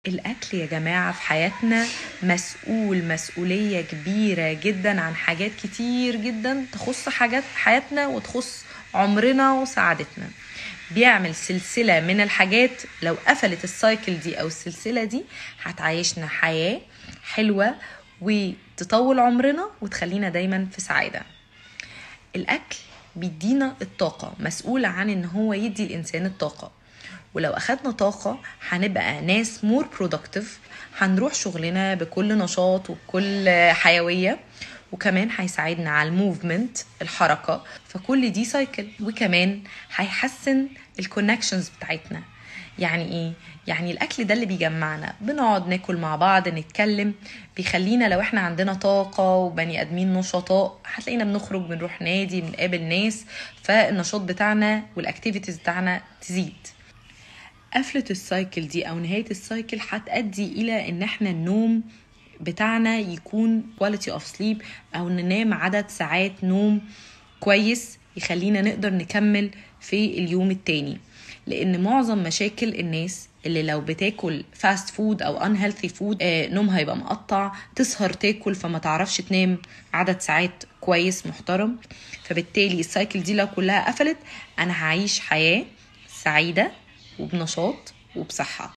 الأكل يا جماعة في حياتنا مسؤولية كبيرة جدا عن حاجات كتير جدا تخص حاجات حياتنا وتخص عمرنا وسعادتنا. بيعمل سلسلة من الحاجات، لو قفلت السايكل دي أو السلسلة دي هتعيشنا حياة حلوة وتطول عمرنا وتخلينا دايما في سعادة. الأكل بيدينا الطاقة، مسؤول عن إن هو يدي الإنسان الطاقة، ولو أخدنا طاقة هنبقى ناس more productive، هنروح شغلنا بكل نشاط وبكل حيوية، وكمان هيساعدنا على الموفمنت الحركة. فكل دي سايكل، وكمان هيحسن الكونكشنز بتاعتنا. يعني ايه؟ يعني الاكل ده اللي بيجمعنا، بنقعد ناكل مع بعض، نتكلم، بيخلينا لو احنا عندنا طاقة وبني ادمين نشطاء هتلاقينا بنخرج، بنروح نادي، بنقابل ناس، فالنشاط بتاعنا والاكتيفيتيز بتاعنا تزيد. قفلة السايكل دي او نهاية السايكل هتؤدي الى ان احنا النوم بتاعنا يكون quality of sleep، او ننام عدد ساعات نوم كويس يخلينا نقدر نكمل في اليوم التاني. لان معظم مشاكل الناس اللي لو بتاكل فاست فود او unhealthy food نومها هيبقى مقطع، تسهر تاكل فما تعرفش تنام عدد ساعات كويس محترم. فبالتالي السايكل دي لو كلها قفلت، انا هعيش حياة سعيدة وبنشاط وبصحة.